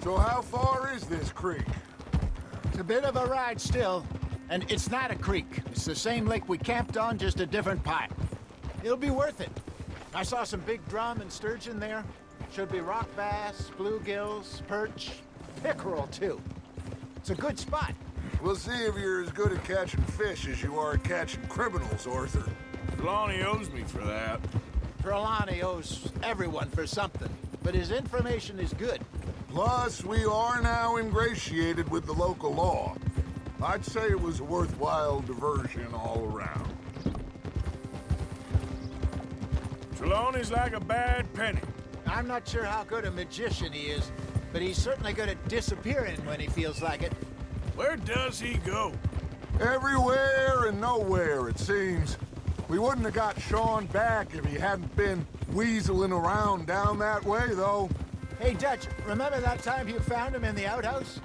So how far is this creek? It's a bit of a ride still, and it's not a creek. It's the same lake we camped on, just a different pipe. It'll be worth it. I saw some big drum and sturgeon there. Should be rock bass, bluegills, perch, pickerel too. It's a good spot. We'll see if you're as good at catching fish as you are at catching criminals, Arthur. Trelawney owes me for that. Trelawney owes everyone for something, but his information is good. Plus, we are now ingratiated with the local law. I'd say it was a worthwhile diversion all around. Trelawney's like a bad penny. I'm not sure how good a magician he is, but he's certainly good at disappearing when he feels like it. Where does he go? Everywhere and nowhere, it seems. We wouldn't have got Sean back if he hadn't been weaseling around down that way, though. Hey, Dutch, remember that time you found him in the outhouse?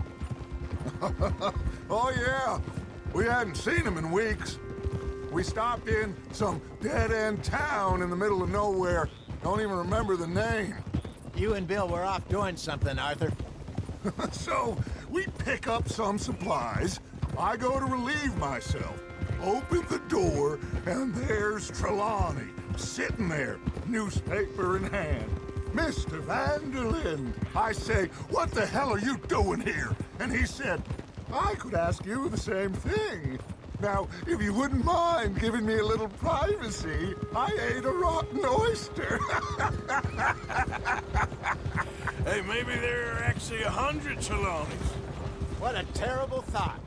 Oh, yeah. We hadn't seen him in weeks. We stopped in some dead-end town in the middle of nowhere. Don't even remember the name. You and Bill were off doing something, Arthur. So, we pick up some supplies. I go to relieve myself. Open the door, and there's Trelawney, sitting there, newspaper in hand. Mr. Van der Linde. I say, what the hell are you doing here? And he said, I could ask you the same thing. Now, if you wouldn't mind giving me a little privacy, I ate a rotten oyster. Hey, maybe there are actually 100 Trelawneys. What a terrible thought.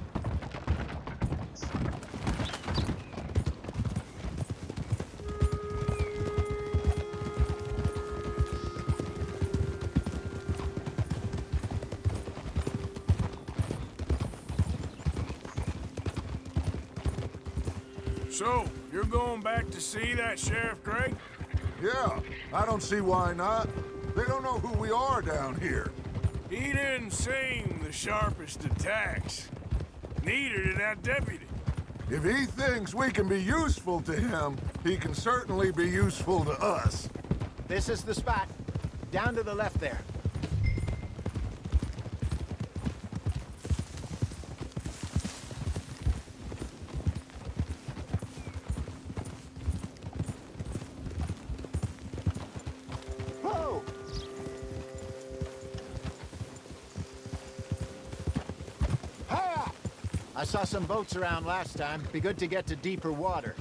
So, you're going back to see that Sheriff Gray? Yeah, I don't see why not. They don't know who we are down here. He didn't seem the sharpest attacks. Neither did that deputy. If he thinks we can be useful to him, he can certainly be useful to us. This is the spot. Down to the left there. Whoa! Hiya! I saw some boats around last time. Be good to get to deeper water.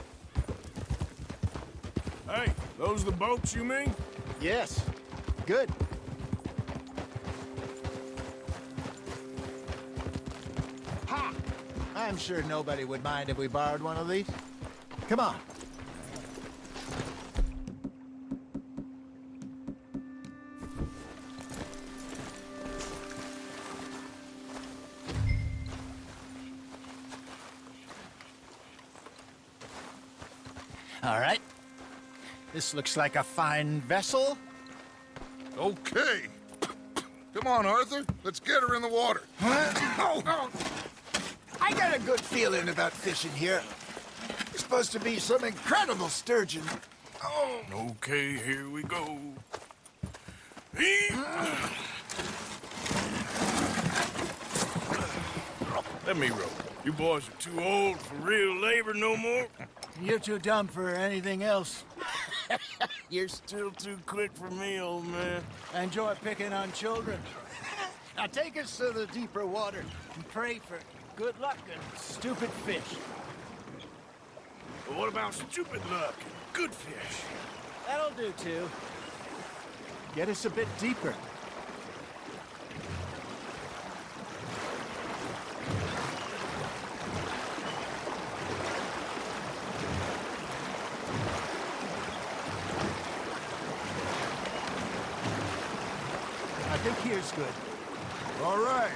Hey, those the boats you mean? Yes. Good. Ha! I'm sure nobody would mind if we borrowed one of these. Come on. All right. This looks like a fine vessel. Okay. Come on, Arthur. Let's get her in the water. Oh. I got a good feeling about fishing here. It's supposed to be some incredible sturgeon. Oh. Okay, here we go. Let me row. You boys are too old for real labor no more. You're too dumb for anything else. You're still too quick for me, old man. I enjoy picking on children. Now take us to the deeper water and pray for good luck and stupid fish. But what about stupid luck and good fish? That'll do too. Get us a bit deeper. I think here's good. All right.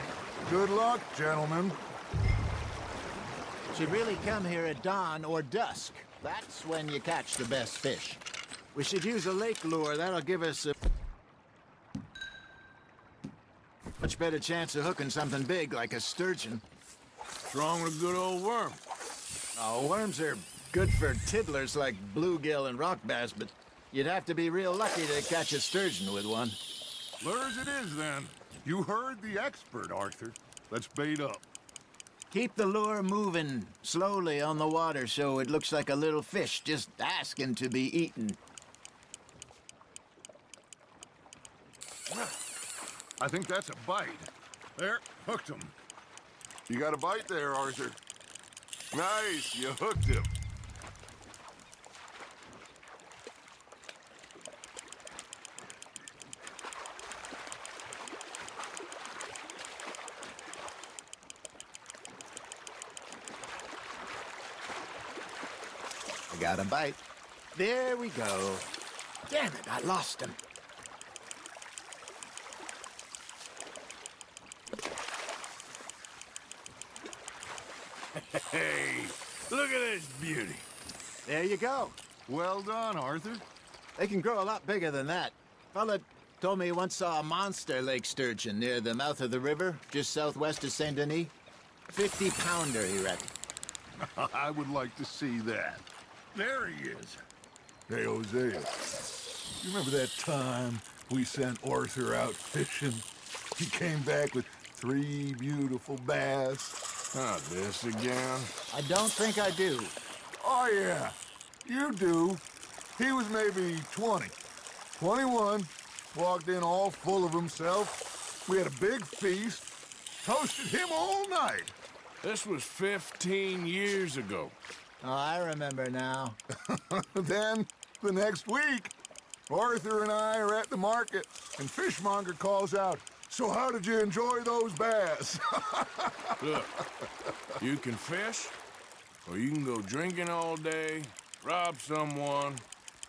Good luck, gentlemen. Should really come here at dawn or dusk. That's when you catch the best fish. We should use a lake lure. That'll give us a much better chance of hooking something big like a sturgeon. What's wrong with a good old worm? Oh, worms are good for tiddlers like bluegill and rock bass, but you'd have to be real lucky to catch a sturgeon with one. Lures it is, then. You heard the expert, Arthur. Let's bait up. Keep the lure moving slowly on the water so it looks like a little fish just asking to be eaten. I think that's a bite. There, hooked him. You got a bite there, Arthur. Nice, you hooked him. I got a bite. There we go. Damn it, I lost him. Hey, look at this beauty. There you go. Well done, Arthur. They can grow a lot bigger than that. Fella told me he once saw a monster lake sturgeon near the mouth of the river, just southwest of Saint Denis. 50-pounder, he reckoned. I would like to see that. There he is. Hey, Hosea. You remember that time we sent Arthur out fishing? He came back with 3 beautiful bass. Not this again. I don't think I do. Oh, yeah. You do. He was maybe 20. 21. Walked in all full of himself. We had a big feast. Toasted him all night. This was 15 years ago. Oh, I remember now. Then, the next week, Arthur and I are at the market, and Fishmonger calls out, "So how did you enjoy those bass?" Look, you can fish, or you can go drinking all day, rob someone,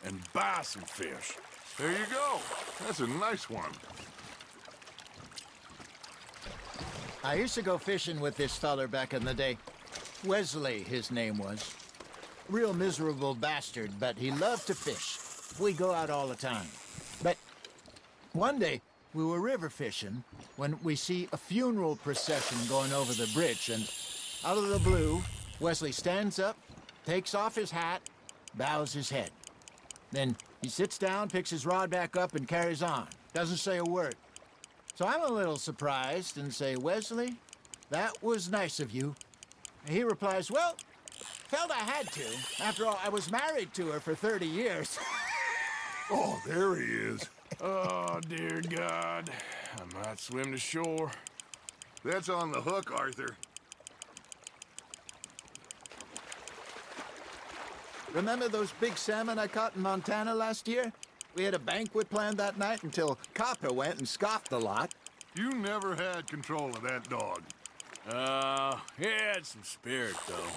and buy some fish. There you go. That's a nice one. I used to go fishing with this feller back in the day. Wesley, his name was. Real miserable bastard, but he loved to fish. We go out all the time. But one day, we were river fishing when we see a funeral procession going over the bridge, and out of the blue, Wesley stands up, takes off his hat, bows his head. Then he sits down, picks his rod back up, and carries on. Doesn't say a word. So I'm a little surprised and say, "Wesley, that was nice of you." And he replies, "Well, felt I had to. After all, I was married to her for 30 years. Oh, there he is. Oh, dear God. I might swim to shore. That's on the hook, Arthur. Remember those big salmon I caught in Montana last year? We had a banquet planned that night until Copper went and scoffed a lot. You never had control of that dog. He had some spirit, though.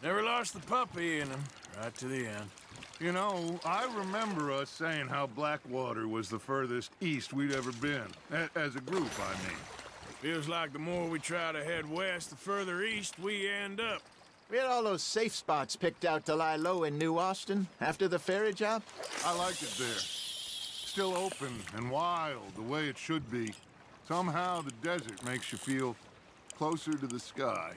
Never lost the puppy in him, right to the end. You know, I remember us saying how Blackwater was the furthest east we'd ever been. As a group, I mean. Feels like the more we try to head west, the further east we end up. We had all those safe spots picked out to lie low in New Austin after the ferry job. I liked it there. Still open and wild, the way it should be. Somehow the desert makes you feel closer to the sky.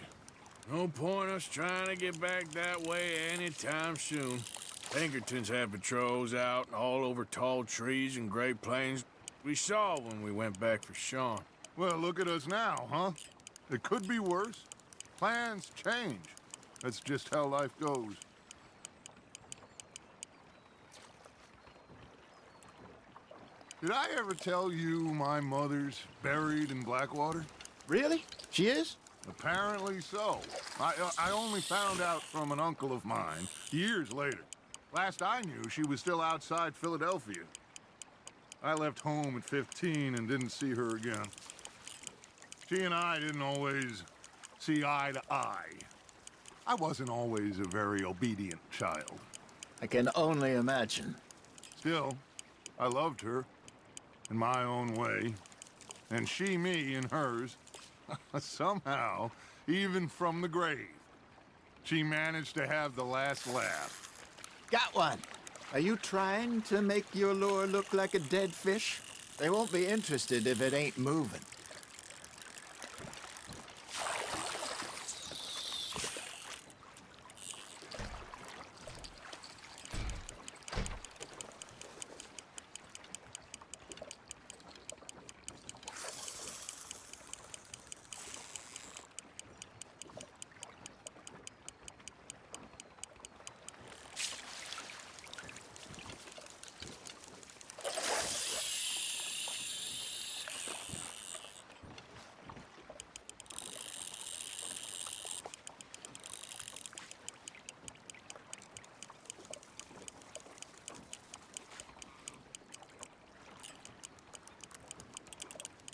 No point us trying to get back that way anytime soon. Pinkertons had patrols out all over tall trees and Great Plains. We saw when we went back for Sean. Well, look at us now, huh? It could be worse. Plans change. That's just how life goes. Did I ever tell you my mother's buried in Blackwater? Really? She is? Apparently so. I only found out from an uncle of mine years later. Last I knew, she was still outside Philadelphia. I left home at 15 and didn't see her again. She and I didn't always see eye to eye. I wasn't always a very obedient child. I can only imagine. Still, I loved her in my own way, and she me in hers. Somehow, even from the grave, she managed to have the last laugh. Got one. Are you trying to make your lure look like a dead fish? They won't be interested if it ain't moving.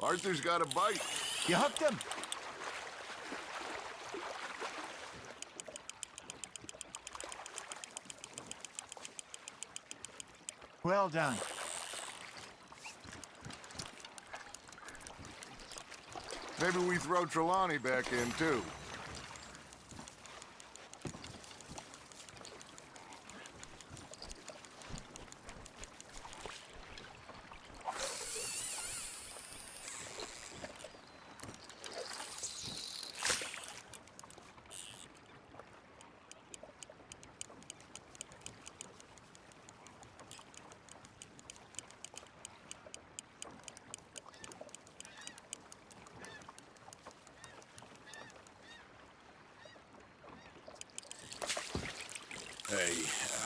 Arthur's got a bite. You hooked him? Well done. Maybe we throw Trelawney back in, too. Hey,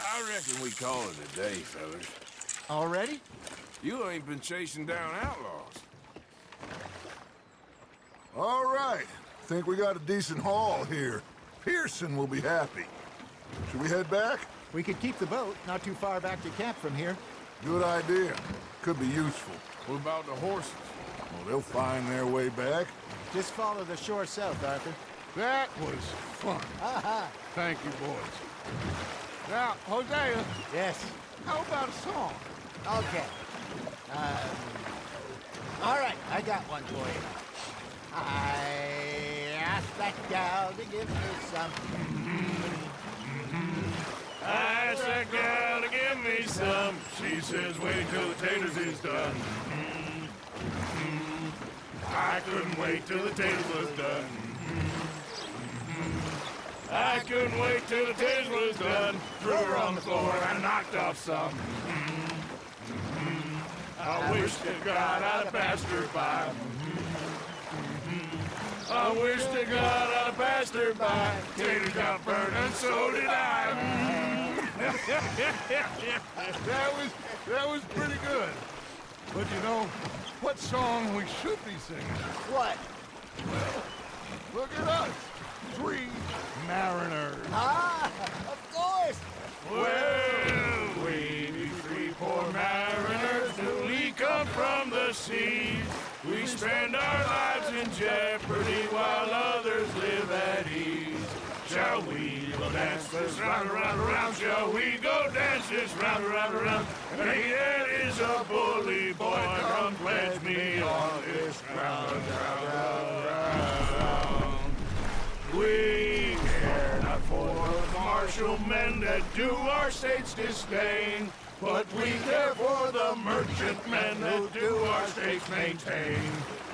I reckon we call it a day, fellas. Already? You ain't been chasing down outlaws. All right. Think we got a decent haul here. Pearson will be happy. Should we head back? We could keep the boat not too far back to camp from here. Good idea. Could be useful. What about the horses? Well, they'll find their way back. Just follow the shore south, Arthur. That was fun. Thank you, boys. Now, Hosea, Yes. how about a song? Okay. All right, I got one for you. I asked that gal to give me some. I asked that gal to give me some. She says, wait till the taters is done. I couldn't wait till the taters was done. I couldn't wait till the taters was done. Threw her on the floor and knocked off some. I wish to God I'd have passed her by. I wish to God I'd have passed her by. Taters got burned and so did I. That was pretty good. But you know, what song we should be singing? What? Look at us. 3 mariners. Ah, of course. Well, we be 3 poor mariners newly come from the seas. We spend our lives in jeopardy while others live at ease. Shall we go dance this round, around, around? Shall we go dance this round, around, around? Hey, that is a bully boy. Come pledge me on this ground, ground. We care not for the martial men that do our state's disdain, but we care for the merchant men that do our states maintain.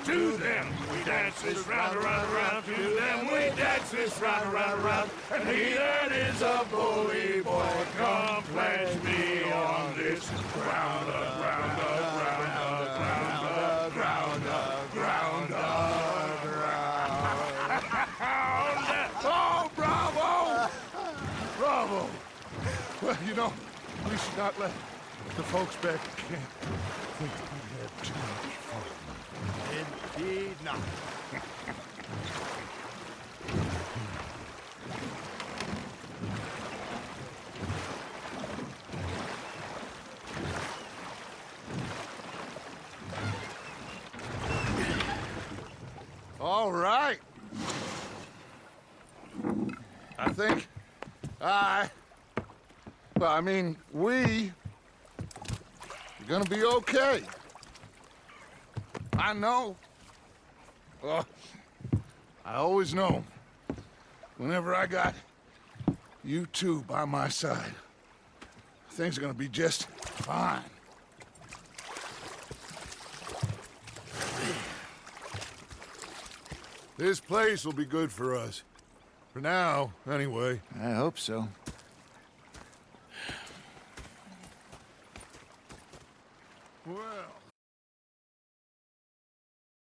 To them we dance this round, around, around. To them we dance this round, around, around. And he that is a bully boy, come pledge me on this ground, ground, ground, ground, ground, ground, ground. Oh, bravo! Bravo! Well, you know, we should not let the folks back at camp think we had too much fun. Indeed not. All right. I think we are gonna be okay. I know. Well, I always know. Whenever I got you two by my side, things are gonna be just fine. This place will be good for us. For now, anyway. I hope so.